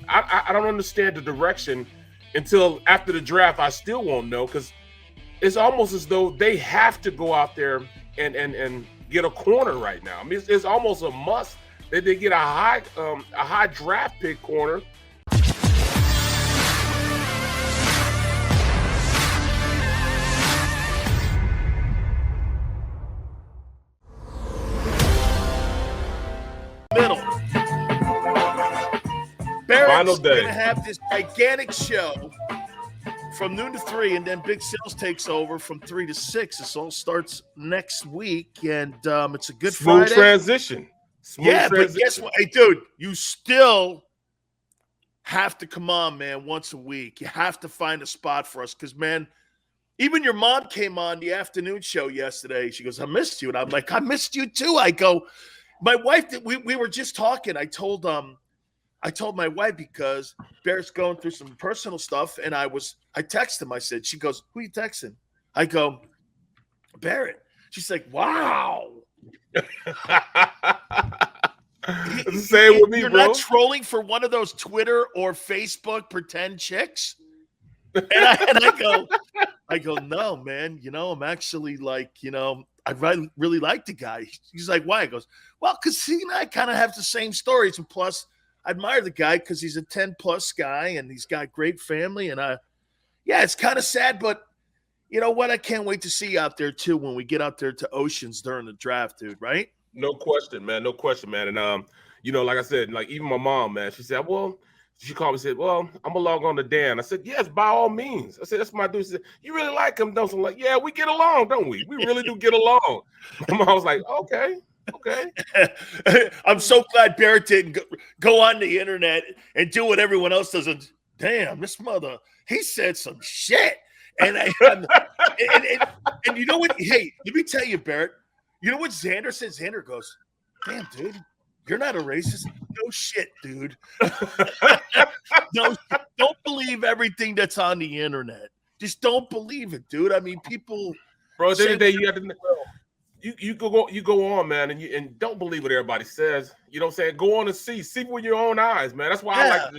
I don't understand the direction until after the draft. I still won't know because it's almost as though they have to go out there and get a corner right now. I mean, it's almost a must that they get a high draft pick corner. Middle. Final Barrett's day. going to have this gigantic show from noon to 3, and then Big Sales takes over from 3 to 6. This all starts next week, and it's a good Smooth Friday. transition. But guess what? Hey, dude, you still have to come on, man, once a week. You have to find a spot for us because, man, even your mom came on the afternoon show yesterday. She goes, I missed you. And I'm like, I missed you too. I go, my wife, we were just talking. I told my wife because Barrett's going through some personal stuff, and I texted him. I said, she goes, who are you texting? I go, Barrett. She's like, wow. Same with me, You're bro. not trolling for one of those Twitter or Facebook pretend chicks? And I go, no, man. I'm actually like, I really like the guy. He's like, why? He goes, well, because he and I kind of have the same stories. And plus, I admire the guy because he's a 10-plus guy and he's got great family. And it's kind of sad, but you know what? I can't wait to see you out there too when we get out there to Oceans during the draft, dude. Right? No question, man. No question, man. And like I said, like even my mom, man, she said, well, she called me and said, well, I'm gonna log on to Dan. I said, yes, by all means. I said, that's my dude. She said, you really like him, don't you? I'm like, yeah, we get along, don't we? We really do get along. My mom was like, okay. I'm so glad Barrett didn't go on the internet and do what everyone else does. And, damn, this mother, he said some shit. And you know what? Hey, let me tell you, Barrett. You know what Xander said? Xander goes, damn, dude, you're not a racist. No shit, dude. No, don't believe everything that's on the internet. Just don't believe it, dude. I mean, people. Bro, at the end of the day, you have to. You go on, man, and don't believe what everybody says. You know what I'm saying? Go on and see with your own eyes, man. That's why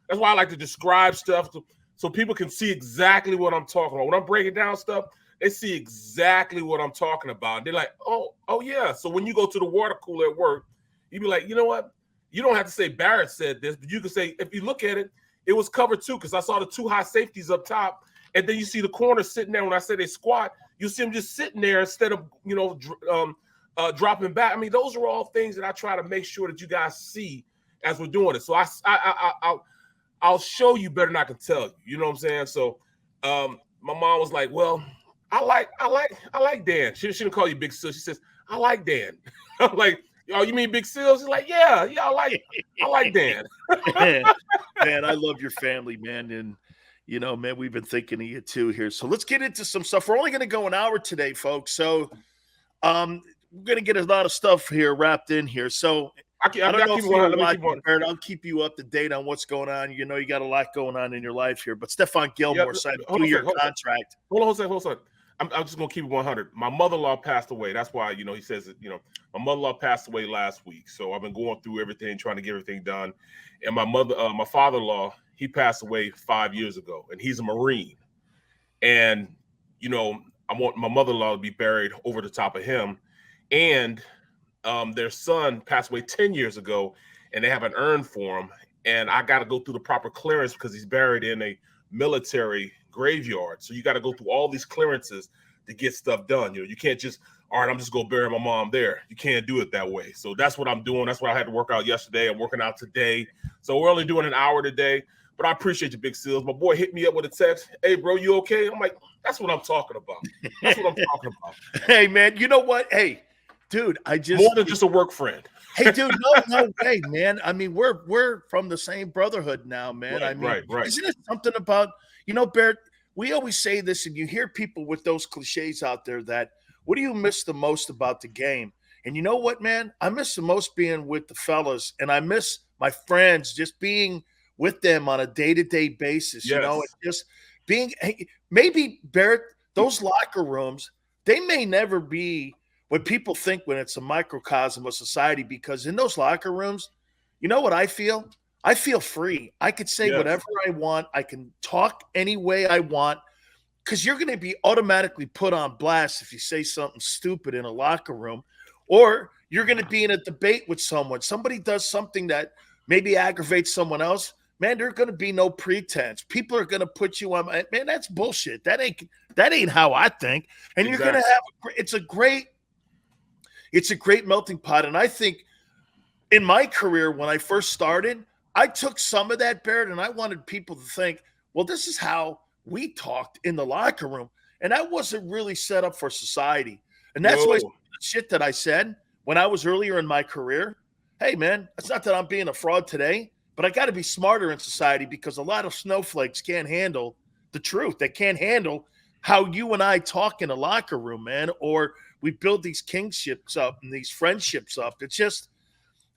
I like to describe stuff so people can see exactly what I'm talking about. When I'm breaking down stuff, they see exactly what I'm talking about. They're like, oh yeah. So when you go to the water cooler at work, you be like, you know what? You don't have to say Barrett said this, but you can say, if you look at it, it was covered too, because I saw the two high safeties up top, and then you see the corner sitting there. When I say they squat, you see them just sitting there instead of dropping back. I mean, those are all things that I try to make sure that you guys see as we're doing it. So I'll show you better than I can tell you. You know what I'm saying? So my mom was like, well, I like Dan. She didn't call you Big Sil. She says, I like Dan. I'm like, oh, you mean Big Sil? She's like, yeah, I like Dan. Man, I love your family, man. And man, we've been thinking of you too here. So let's get into some stuff. We're only going to go an hour today, folks. So we're going to get a lot of stuff here wrapped in here. So I don't know if you're watching, Barrett. I'll keep you up to date on what's going on. You got a lot going on in your life here. But Stephon Gilmore signed a 2-year contract. Hold on. I'm just going to keep it 100. My mother-in-law passed away. That's why, he says that, my mother-in-law passed away last week. So I've been going through everything, trying to get everything done. And my father-in-law, he passed away 5 years ago, and he's a Marine. And, I want my mother-in-law to be buried over the top of him. And their son passed away 10 years ago, and they have an urn for him. And I got to go through the proper clearance because he's buried in a military graveyard. So you got to go through all these clearances to get stuff done. You can't just, all right, I'm just going to bury my mom there. You can't do it that way. So that's what I'm doing. That's what I had to work out yesterday. I'm working out today. So we're only doing an hour today. But I appreciate you, Big Seals. My boy hit me up with a text. Hey, bro, you okay? I'm like, that's what I'm talking about. That's what I'm talking about. Hey, man, you know what? Hey, dude, more than just a work friend. Hey, dude, no way, man. I mean, we're from the same brotherhood now, man. Right, right. Isn't it something about, Barrett, we always say this, and you hear people with those cliches out there that, what do you miss the most about the game? And you know what, man? I miss the most being with the fellas, and I miss my friends, just being with them on a day-to-day basis, yes. and just being maybe, Barrett, those locker rooms, they may never be what people think when it's a microcosm of society, because in those locker rooms, you know what I feel? I feel free. I could say whatever I want. I can talk any way I want, because you're going to be automatically put on blast if you say something stupid in a locker room, or you're going to be in a debate with someone. Somebody does something that maybe aggravates someone else. Man, there's going to be no pretense. People are going to put you on. Man, that's bullshit. That ain't how I think. And you're going to have. It's a great melting pot. And I think in my career, when I first started, I took some of that, Barrett, and I wanted people to think, well, this is how we talked in the locker room. And that wasn't really set up for society. And that's why the shit that I said when I was earlier in my career, hey, man, it's not that I'm being a fraud today, but I got to be smarter in society, because a lot of snowflakes can't handle the truth. They can't handle how you and I talk in a locker room, man, or we build these kingships up and these friendships up. It's just,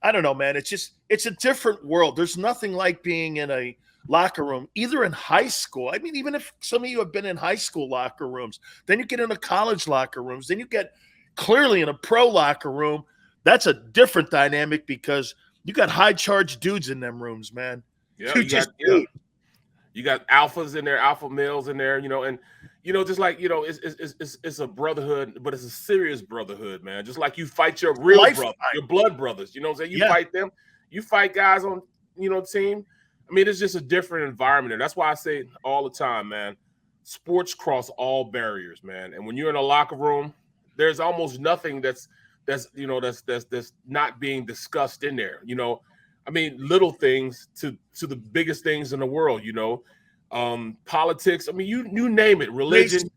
I don't know, man. It's a different world. There's nothing like being in a locker room, either in high school. I mean, even if some of you have been in high school locker rooms, then you get into college locker rooms, then you get clearly in a pro locker room. That's a different dynamic, because you got high charge dudes in them rooms, man. Yeah, you got alphas in there, alpha males in there, and just like it's a brotherhood, but it's a serious brotherhood, man. Just like you fight your real brother, your blood brothers. You know what I'm saying? You fight them. You fight guys on team. I mean, it's just a different environment there. That's why I say all the time, man. Sports cross all barriers, man. And when you're in a locker room, there's almost nothing that's not being discussed in there. I mean, little things to the biggest things in the world. Politics. I mean, you name it. Religion,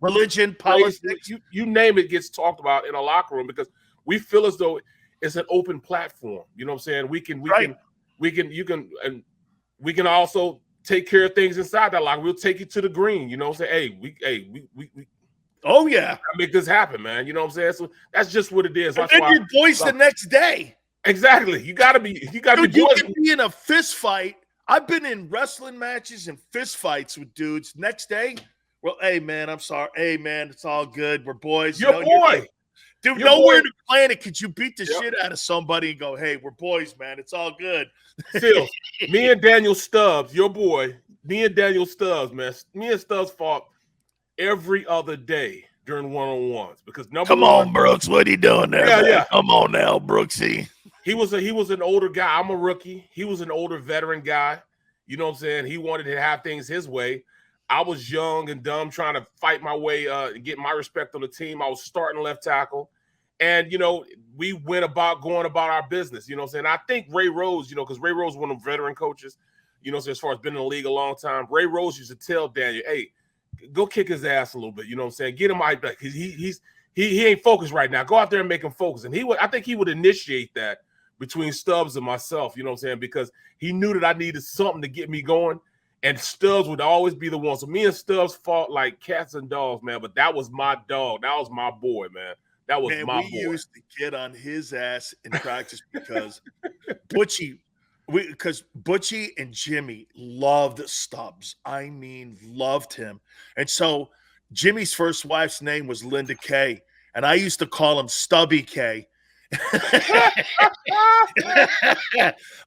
politics. You name it gets talked about in a locker room, because we feel as though it's an open platform. You know what I'm saying? We can also take care of things inside that locker. We'll take you to the green. Say, we oh yeah, make this happen, man. You know what I'm saying? So that's just what it is. And then you're boys the next day. Exactly. You gotta be You can be in a fist fight. I've been in wrestling matches and fist fights with dudes. Next day, well, hey man, I'm sorry. Hey man, it's all good. We're boys. Your boy. Dude, nowhere in the planet could you beat the shit out of somebody and go, hey, we're boys, man. It's all good. Phil, me and Daniel Stubbs, your boy, me and Daniel Stubbs, man. Me and Stubbs fought every other day during one-on-ones, because Come on, Brooks, what are you doing there? Yeah, man? Come on now, Brooksy. He was an older guy. I'm a rookie. He was an older veteran guy. You know what I'm saying? He wanted to have things his way. I was young and dumb, trying to fight my way and get my respect on the team. I was starting left tackle. And, we went about going about our business. You know what I'm saying? I think Ray Rose, because Ray Rose was one of the veteran coaches, so as far as been in the league a long time, Ray Rose used to tell Daniel, hey, go kick his ass a little bit. You know what I'm saying? Get him out, because he ain't focused right now. Go out there and make him focus. And I think he would initiate that between Stubbs and myself, you know what I'm saying? Because he knew that I needed something to get me going, and Stubbs would always be the one. So me and Stubbs fought like cats and dogs, man, but that was my dog. That was my boy, man. That was my boy. We used to get on his ass in practice because Butchie and Jimmy loved Stubbs. I mean, loved him. And so Jimmy's first wife's name was Linda K, and I used to call him Stubby K.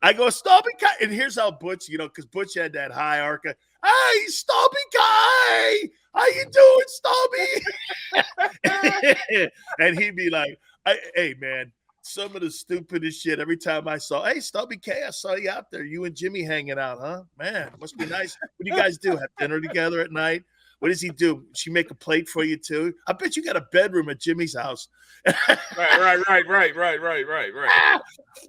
I go, Stubby K. And here's how Butch, because Butch had that high arc. Hey, Stubby K, how you doing, Stubby? And he'd be like, hey, man, some of the stupidest shit. Every time I saw, hey, Stubby K, I saw you out there. You and Jimmy hanging out, huh? Man, must be nice. What do you guys do? Have dinner together at night? What does he do? She make a plate for you too? I bet you got a bedroom at Jimmy's house. Right.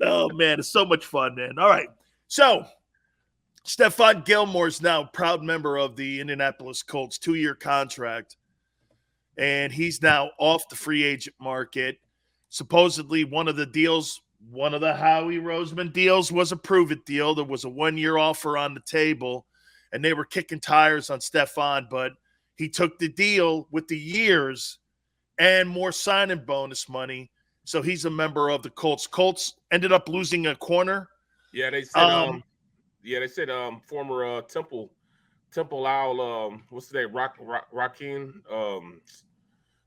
Oh, man, it's so much fun, man. All right. So Stephon Gilmore is now a proud member of the Indianapolis Colts, 2-year contract. And he's now off the free agent market. Supposedly one of the Howie Roseman deals was a prove-it deal. There was a 1-year offer on the table, and they were kicking tires on Stephon, but he took the deal with the years and more signing bonus money. So he's a member of the Colts. Colts ended up losing a corner. Yeah, they said former Temple Owl, what's his name? Rakim.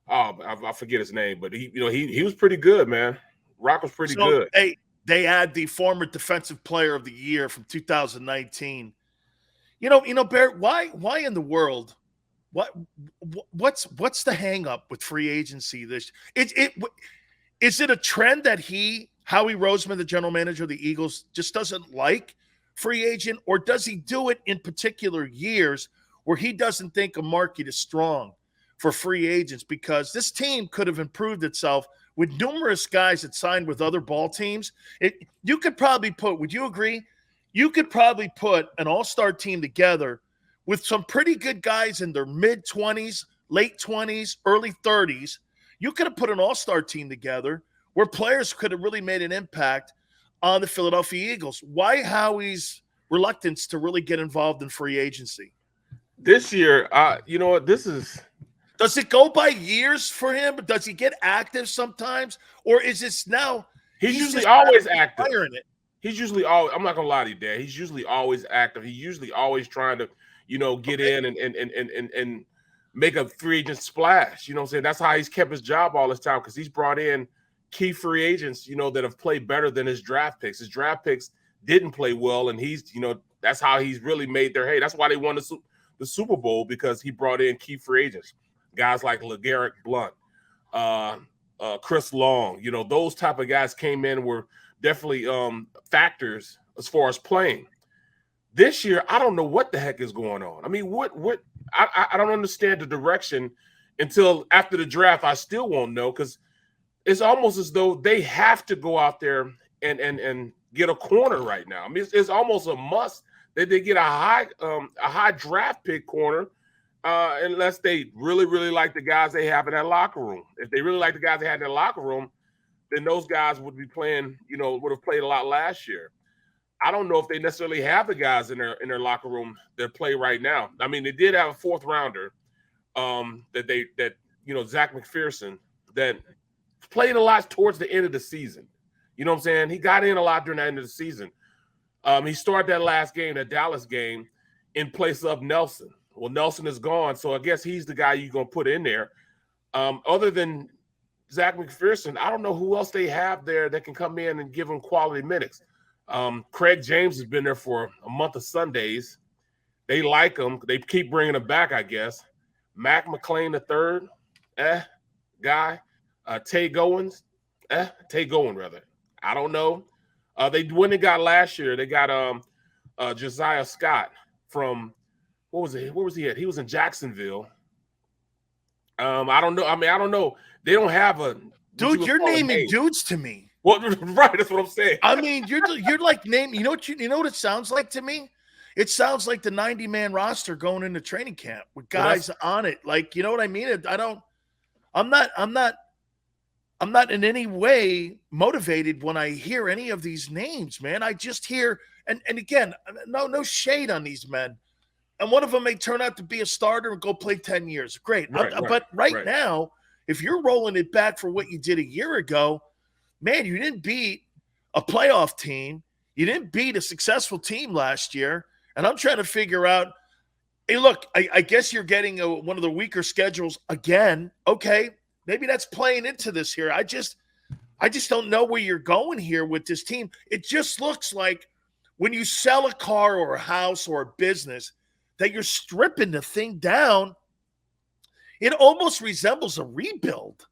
I forget his name, but he was pretty good, man. Rock was pretty good. Hey, they had the former defensive player of the year from 2019. Barrett, why in the world? What's the hang up with free agency? Is it a trend that Howie Roseman, the general manager of the Eagles, just doesn't like free agent, or does he do it in particular years where he doesn't think a market is strong for free agents? Because this team could have improved itself with numerous guys that signed with other ball teams. You could probably would you agree? You could probably put an all-star team together with some pretty good guys in their mid-20s, late 20s, early 30s. You could have put an all-star team together where players could have really made an impact on the Philadelphia Eagles. Why Howie's reluctance to really get involved in free agency? This year, you know what? Does it go by years for him? Does he get active sometimes? Or is this now? He's usually always active. It? He's usually always, I'm not going to lie to you, Dad. He's usually always active. He's usually always trying to, get in and make a free agent splash. You know what I'm saying? That's how he's kept his job all this time, because he's brought in key free agents, that have played better than his draft picks. His draft picks didn't play well, and he's, that's how he's really made their hay. That's why they won the Super Bowl, because he brought in key free agents. Guys like LeGarrette Blount, Chris Long, those type of guys came in, were definitely factors as far as playing. This year, I don't know what the heck is going on. I mean, I don't understand the direction until after the draft. I still won't know, because it's almost as though they have to go out there and get a corner right now. I mean, it's almost a must that they get a high draft pick corner, unless they really, really like the guys they have in that locker room. If they really like the guys they had in their locker room, then those guys would be playing, would have played a lot last year. I don't know if they necessarily have the guys in their locker room that play right now. I mean, they did have a fourth rounder, that Zach McPherson, that played a lot towards the end of the season. You know what I'm saying? He got in a lot during the end of the season. He started that last game, that Dallas game, in place of Nelson. Well, Nelson is gone, so I guess he's the guy you're going to put in there. Other than Zach McPherson, I don't know who else they have there that can come in and give them quality minutes. Craig James has been there for a month of Sundays. They like him. They keep bringing him back, I guess. Mac McClain III, guy. Tay Goins, rather. I don't know. When they got last year, they got Josiah Scott from, what was it? Where was he at? He was in Jacksonville. I don't know. I mean, I don't know. They don't have a dude. You're naming dudes to me. Well, right. That's what I'm saying. I mean, you're like naming. You know what it sounds like to me? It sounds like the 90-man roster going into training camp with guys on it. Like, you know what I mean? I'm not in any way motivated when I hear any of these names, man. I just hear, and again, no shade on these men. And one of them may turn out to be a starter and go play 10 years. Great. But right now, if you're rolling it back for what you did a year ago, man, you didn't beat a playoff team. You didn't beat a successful team last year. And I'm trying to figure out, hey, look, I guess you're getting one of the weaker schedules again. Okay, maybe that's playing into this here. I just don't know where you're going here with this team. It just looks like when you sell a car or a house or a business that you're stripping the thing down. It almost resembles a rebuild.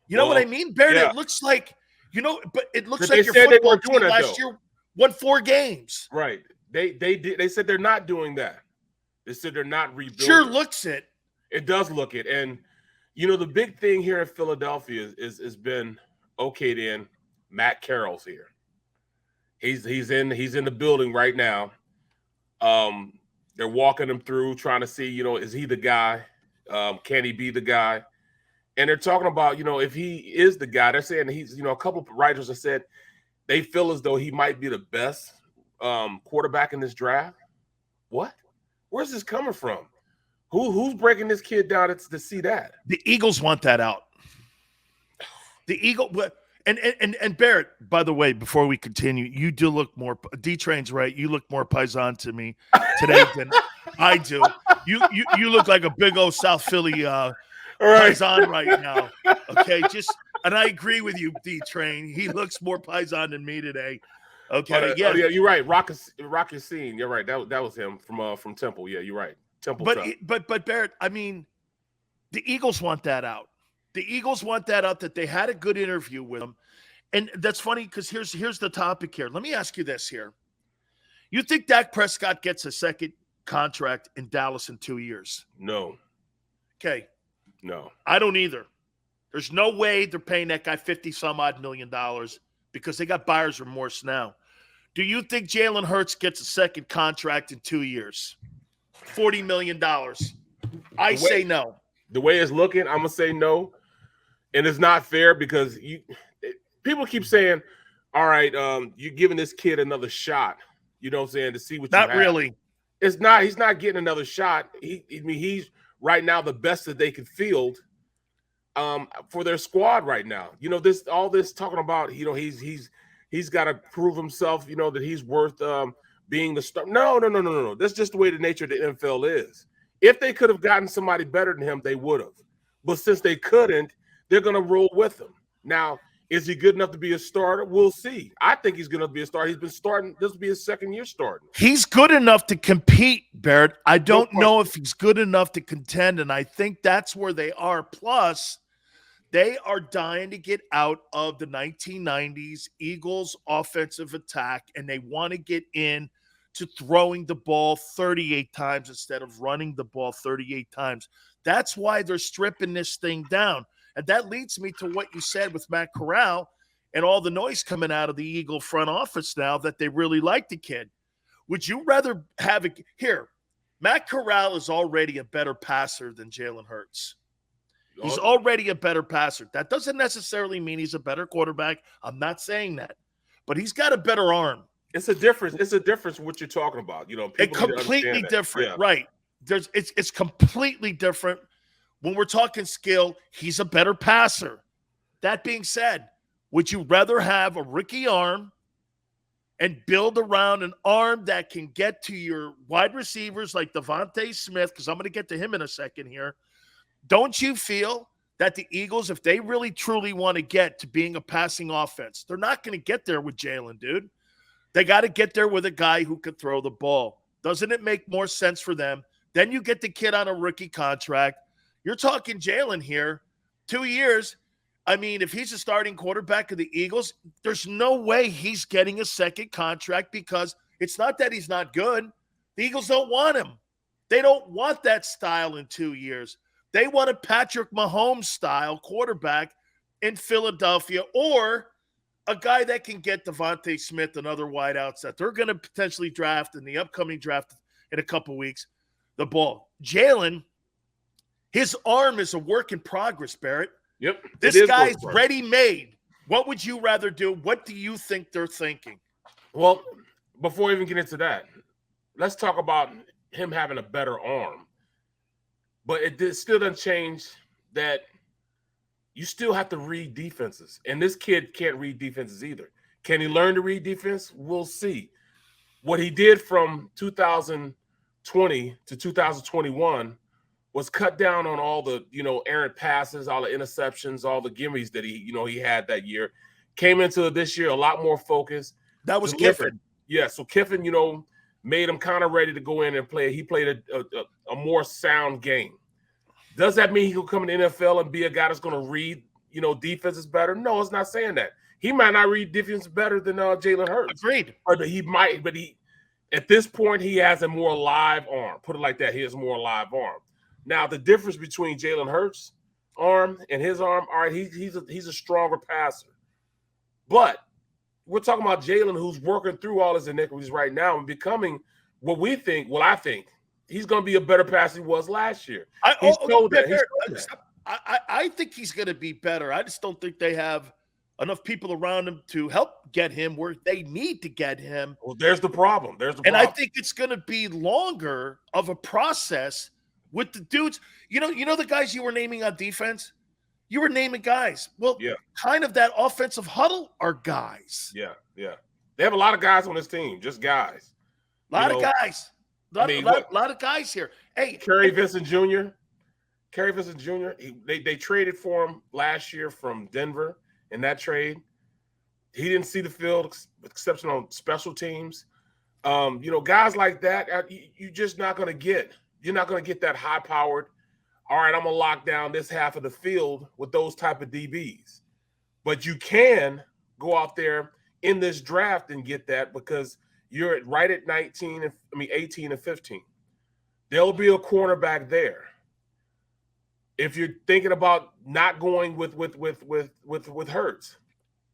You know what I mean, Barrett? Yeah. It looks like, but it looks like your football team last year won 4 games. Right. They said they're not doing that. They said they're not rebuilding. Sure looks it. It does look it. And, the big thing here in Philadelphia is been okayed in. Matt Carroll's here. He's in the building right now. They're walking him through, trying to see, is he the guy? Can he be the guy? And they're talking about, if he is the guy, they're saying he's, a couple of writers have said they feel as though he might be the best quarterback in this draft. What? Where's this coming from? Who's breaking this kid down to see that? The Eagles want that out. And Barrett, by the way, before we continue, you do look more D-Train's right. You look more paisan to me today than I do. You look like a big old South Philly paisan right now. Okay, just And I agree with you, D-Train. He looks more Paisan than me today. Okay, yeah, you're right. Rocky Scene. You're right. That was him from Temple. Yeah, you're right. Temple. But Barrett, I mean, the Eagles want that out. The Eagles want that out, that they had a good interview with him. And that's funny because here's the topic here. Let me ask you this here. You think Dak Prescott gets a second contract in Dallas in 2 years? No. Okay. No. I don't either. There's no way they're paying that guy $50-some-odd million because they got buyer's remorse now. Do you think Jalen Hurts gets a second contract in 2 years? $40 million. I say no. The way it's looking, I'm going to say no. And it's not fair because people keep saying, all right, you're giving this kid another shot, you know what I'm saying, to see what you have. Not really. It's not. He's not getting another shot. He's right now the best that they can field for their squad right now. You know, all this talking about, you know, he's got to prove himself, you know, that he's worth being the star. No. That's just the way the nature of the NFL is. If they could have gotten somebody better than him, they would have. But since they couldn't, they're going to roll with him. Now, is he good enough to be a starter? We'll see. I think he's going to be a starter. He's been starting. This will be his second year starting. He's good enough to compete, Barrett. I don't know if he's good enough to contend, and I think that's where they are. Plus, they are dying to get out of the 1990s Eagles offensive attack, and they want to get in to throwing the ball 38 times instead of running the ball 38 times. That's why they're stripping this thing down. And that leads me to what you said with Matt Corral and all the noise coming out of the Eagle front office now that they really like the kid. Would you rather have it here? Matt Corral is already a better passer than Jalen Hurts. He's already a better passer. That doesn't necessarily mean he's a better quarterback. I'm not saying that. But he's got a better arm. It's a difference. It's a difference what you're talking about. You know, it's completely different, yeah. Right? It's completely different. When we're talking skill, he's a better passer. That being said, would you rather have a rookie arm and build around an arm that can get to your wide receivers like Devontae Smith, because I'm going to get to him in a second here. Don't you feel that the Eagles, if they really truly want to get to being a passing offense, they're not going to get there with Jalen, dude. They got to get there with a guy who could throw the ball. Doesn't it make more sense for them? Then you get the kid on a rookie contract. You're talking Jalen here, 2 years. I mean, if he's a starting quarterback of the Eagles, there's no way he's getting a second contract because it's not that he's not good. The Eagles don't want him. They don't want that style in 2 years. They want a Patrick Mahomes-style quarterback in Philadelphia or a guy that can get Devontae Smith and other wideouts that they're going to potentially draft in the upcoming draft in a couple weeks, the ball. Jalen, his arm is a work in progress, Barrett. Yep. This guy's ready-made. What would you rather do? What do you think they're thinking? Well, before we even get into that, let's talk about him having a better arm. But it still doesn't change that you still have to read defenses. And this kid can't read defenses either. Can he learn to read defense? We'll see. What he did from 2020 to 2021 was cut down on all the, errant passes, all the interceptions, all the gimmies that he had that year. Came into this year a lot more focused. That was Kiffin. Yeah, so Kiffin, made him kind of ready to go in and play. He played a more sound game. Does that mean he will come in the NFL and be a guy that's going to read, defenses better? No, it's not saying that. He might not read defense better than Jalen Hurts. Agreed. But he might. But at this point, he has a more live arm. Put it like that. He has a more live arm. Now, the difference between Jalen Hurts' arm and his arm, all right, he's a stronger passer. But we're talking about Jalen, who's working through all his iniquities right now and becoming I think he's going to be a better passer than he was last year. I think he's going to be better. I just don't think they have enough people around him to help get him where they need to get him. Well, there's the problem. And I think it's going to be longer of a process with the dudes. You know the guys you were naming on defense? You were naming guys. Well, yeah. Kind of that offensive huddle are guys. Yeah. They have a lot of guys on this team, just guys. A lot of guys. A lot of guys here. Hey, Kerry Vincent Jr., Kerry Vincent Jr., they traded for him last year from Denver in that trade. He didn't see the field, exception on special teams. Guys like that, you're just not going to get. You're not going to get that high-powered, all right, I'm going to lock down this half of the field with those type of DBs. But you can go out there in this draft and get that because you're right at 18 and 15. There'll be a cornerback there. If you're thinking about not going with Hurts,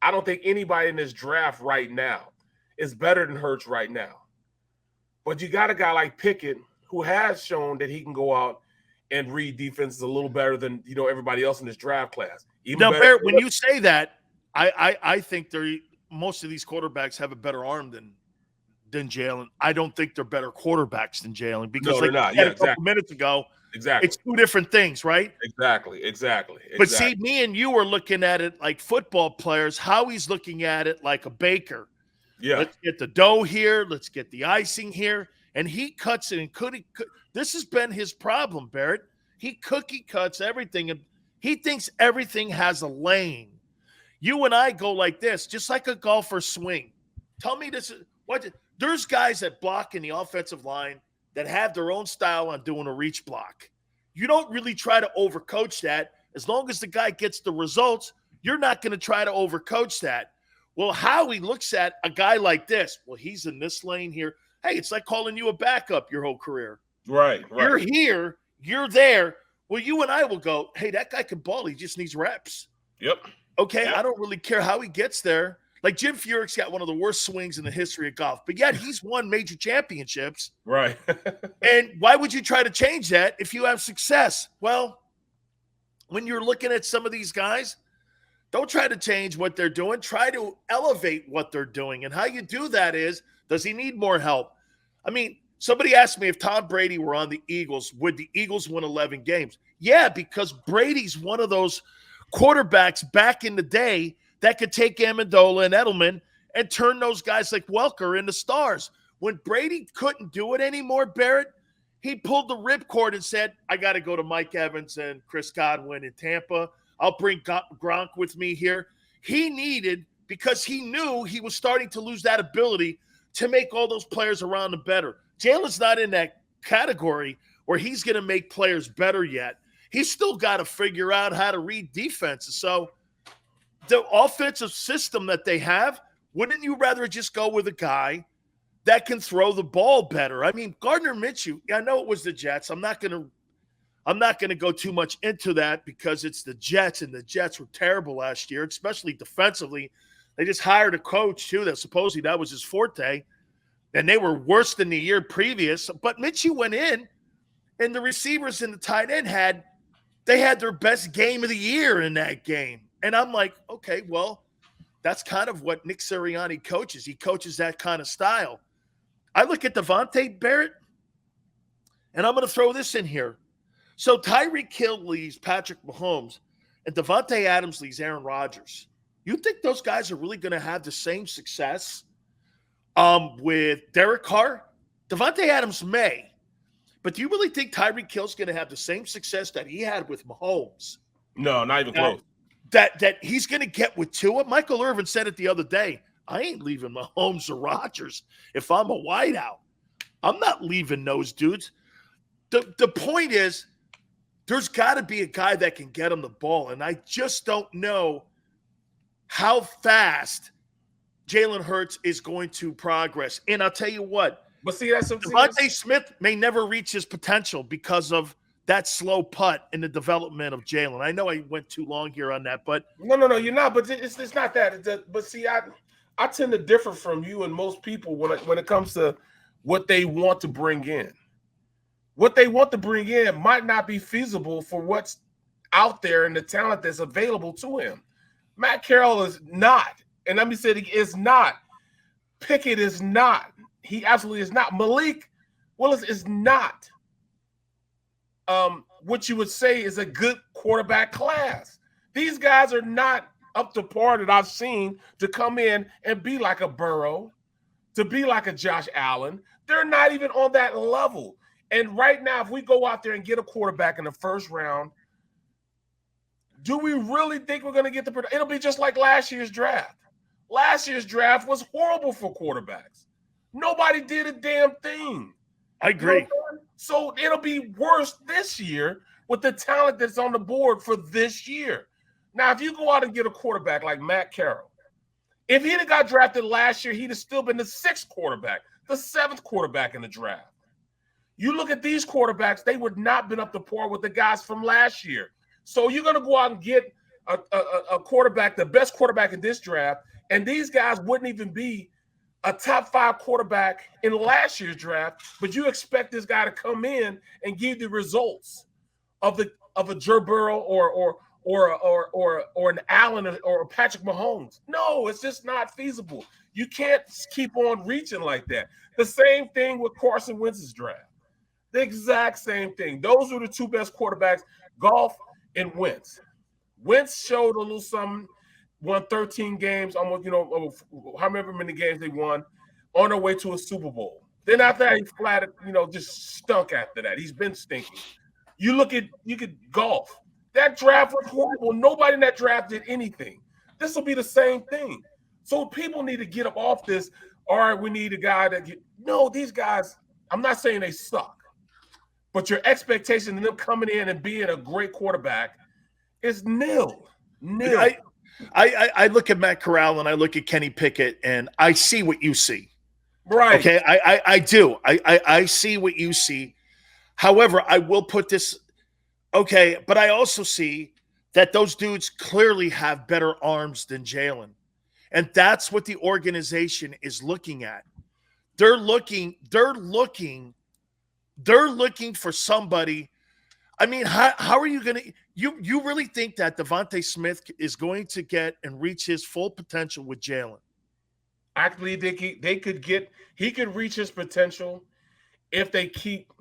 I don't think anybody in this draft right now is better than Hurts right now. But you got a guy like Pickett who has shown that he can go out and read defenses a little better than everybody else in this draft class. Now, Barrett, when you say that, I think most of these quarterbacks have a better arm than Jalen. I don't think they're better quarterbacks than Jalen because they're not. A couple minutes ago, it's two different things, right? Exactly. But see, me and you are looking at it like football players. Howie's looking at it like a baker. Yeah. Let's get the dough here. Let's get the icing here. And he cuts it and this has been his problem, Barrett. He cookie cuts everything, and he thinks everything has a lane. You and I go like this, just like a golfer swing. Tell me this is what there's guys that block in the offensive line that have their own style on doing a reach block. You don't really try to overcoach that. As long as the guy gets the results, you're not going to try to overcoach that. Well, Howie looks at a guy like this. Well, he's in this lane here. Hey, it's like calling you a backup your whole career. Right. You're here. You're there. Well, you and I will go, hey, that guy can ball. He just needs reps. Yep. Okay, yep. I don't really care how he gets there. Like Jim Furyk's got one of the worst swings in the history of golf, but yet he's won major championships. Right. And why would you try to change that if you have success? Well, when you're looking at some of these guys, don't try to change what they're doing. Try to elevate what they're doing. And how you do that is, does he need more help? I mean, somebody asked me if Tom Brady were on the Eagles, would the Eagles win 11 games? Yeah, because Brady's one of those quarterbacks back in the day that could take Amendola and Edelman and turn those guys like Welker into stars. When Brady couldn't do it anymore, Barrett, he pulled the ripcord and said, I got to go to Mike Evans and Chris Godwin in Tampa. I'll bring Gronk with me here. He needed, because he knew he was starting to lose that ability to make all those players around him better. Jalen's not in that category where he's going to make players better yet. He's still got to figure out how to read defenses. So the offensive system that they have, wouldn't you rather just go with a guy that can throw the ball better? I mean, Gardner Minshew, I know it was the Jets. I'm not going to go too much into that because it's the Jets, and the Jets were terrible last year, especially defensively. They just hired a coach, too, that supposedly that was his forte, and they were worse than the year previous. But Minshew went in, and the receivers and the tight end had their best game of the year in that game. And I'm like, okay, well, that's kind of what Nick Sirianni coaches. He coaches that kind of style. I look at Devontae Barrett, and I'm going to throw this in here. So Tyreek Hill leaves Patrick Mahomes, and Devontae Adams leaves Aaron Rodgers. You think those guys are really going to have the same success with Derek Carr? Devontae Adams may. But do you really think Tyreek Hill's going to have the same success that he had with Mahomes? No, not even close. That he's going to get with Tua? Michael Irvin said it the other day. I ain't leaving Mahomes or Rodgers if I'm a wideout. I'm not leaving those dudes. The point is, there's got to be a guy that can get him the ball, and I just don't know how fast Jalen Hurts is going to progress. And I'll tell you what, but see, that's Devontae Smith may never reach his potential because of that slow putt in the development of Jalen. I know I went too long here on that, but no, you're not. But it's not that. But see, I tend to differ from you and most people when it comes to what they want to bring in. What they want to bring in might not be feasible for what's out there and the talent that's available to him. Matt Carroll is not, and let me say it is not. Pickett is not. He absolutely is not. Malik Willis is not. What you would say is a good quarterback class. These guys are not up to par that I've seen to come in and be like a Burrow, to be like a Josh Allen. They're not even on that level. And right now, if we go out there and get a quarterback in the first round, do we really think we're going to get the production? It'll be just like last year's draft. Last year's draft was horrible for quarterbacks. Nobody did a damn thing. I agree. So it'll be worse this year with the talent that's on the board for this year. Now, if you go out and get a quarterback like Matt Carroll, if he'd have got drafted last year, he'd have still been the 6th quarterback, the 7th quarterback in the draft. You look at these quarterbacks, they would not been up to par with the guys from last year. So you're going to go out and get a quarterback, the best quarterback in this draft, and these guys wouldn't even be a top 5 quarterback in last year's draft, but you expect this guy to come in and give the results of a Joe Burrow or an Allen or a Patrick Mahomes. No, it's just not feasible. You can't keep on reaching like that. The same thing with Carson Wentz's draft. The exact same thing. Those were the 2 best quarterbacks, Goff and Wentz. Wentz showed a little something, won 13 games, almost, however many games they won, on their way to a Super Bowl. Then after that, he flat, just stunk after that. He's been stinking. You get Goff. That draft was horrible. Nobody in that draft did anything. This will be the same thing. So people need to get up off this. All right, we need a guy these guys, I'm not saying they suck. But your expectation of them coming in and being a great quarterback is nil. I look at Matt Corral and I look at Kenny Pickett and I see what you see. Right. Okay, I do. I see what you see. However, I will put this – okay, but I also see that those dudes clearly have better arms than Jalen. And that's what the organization is looking at. They're looking for somebody. I mean, how are you going to – you really think that Devontae Smith is going to get and reach his full potential with Jalen? Actually, he could reach his potential if they keep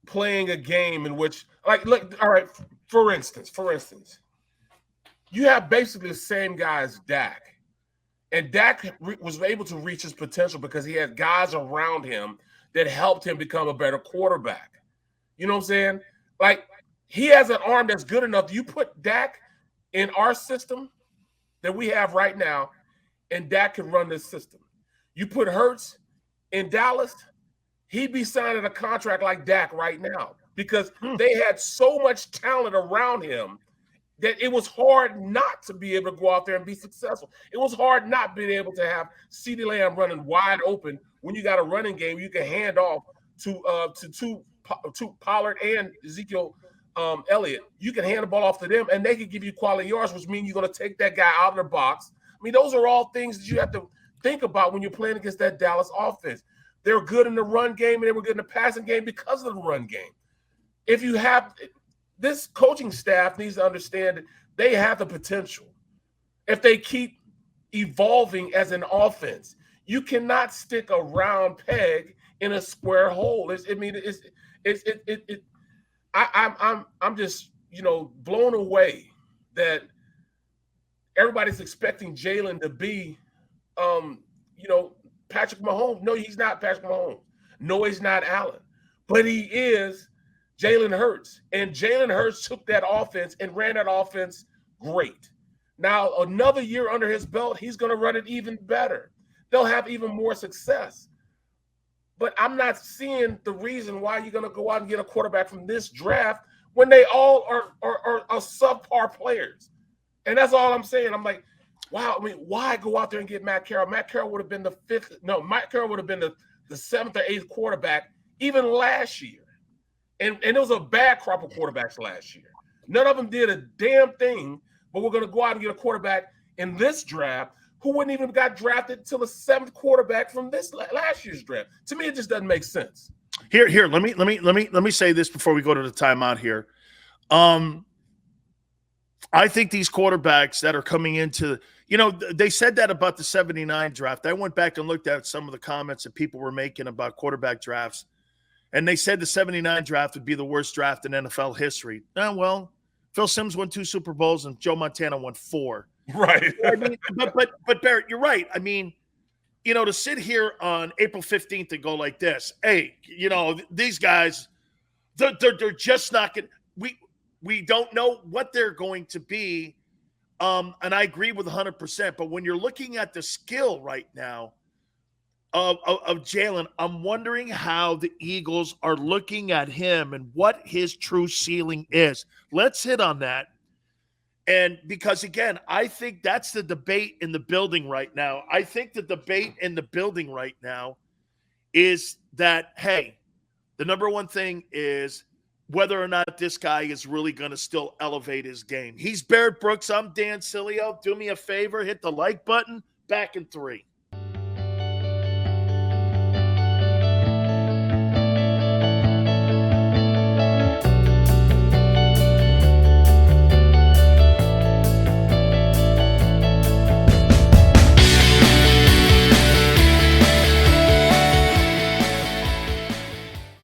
playing a game in which – look, all right, for instance, you have basically the same guy as Dak. And Dak was able to reach his potential because he had guys around him that helped him become a better quarterback. You know what I'm saying? Like, he has an arm that's good enough. You put Dak in our system that we have right now, and Dak can run this system. You put Hurts in Dallas, he'd be signing a contract like Dak right now because they had so much talent around him that it was hard not to be able to go out there and be successful. It was hard not being able to have CeeDee Lamb running wide open when you got a running game you can hand off to Pollard and Ezekiel Elliott. You can hand the ball off to them, and they can give you quality yards, which means you're going to take that guy out of the box. I mean, those are all things that you have to think about when you're playing against that Dallas offense. They're good in the run game, and they were good in the passing game because of the run game. If you have – this coaching staff needs to understand that they have the potential. If they keep evolving as an offense, you cannot stick a round peg in a square hole. I'm just blown away that everybody's expecting Jalen to be Patrick Mahomes. No, he's not Patrick Mahomes. No, he's not Allen, but he is Jalen Hurts. And Jalen Hurts took that offense and ran that offense great. Now, another year under his belt, he's going to run it even better. They'll have even more success. But I'm not seeing the reason why you're going to go out and get a quarterback from this draft when they all are subpar players. And that's all I'm saying. I'm like, wow, I mean, why go out there and get Matt Carroll? Matt Carroll would have been the 7th or 8th quarterback even last year. And it was a bad crop of quarterbacks last year. None of them did a damn thing, but we're going to go out and get a quarterback in this draft who wouldn't even got drafted till the 7th quarterback from this last year's draft. To me, it just doesn't make sense. Here. Let me say this before we go to the timeout here. I think these quarterbacks that are coming into, they said that about the 79 draft. I went back and looked at some of the comments that people were making about quarterback drafts. And they said the 79 draft would be the worst draft in NFL history. Well, Phil Simms won 2 Super Bowls and Joe Montana won 4. Right. I mean, but Barrett, you're right. I mean, to sit here on April 15th and go like this, hey, these guys, they're just not going to, we don't know what they're going to be. And I agree with 100%. But when you're looking at the skill right now of Jalen, I'm wondering how the Eagles are looking at him and what his true ceiling is. Let's hit on that. And because, again, I think that's the debate in the building right now. I think the debate in the building right now is that, hey, the number one thing is whether or not this guy is really going to still elevate his game. He's Barrett Brooks. I'm Dan Sileo. Do me a favor. Hit the like button. Back in 3.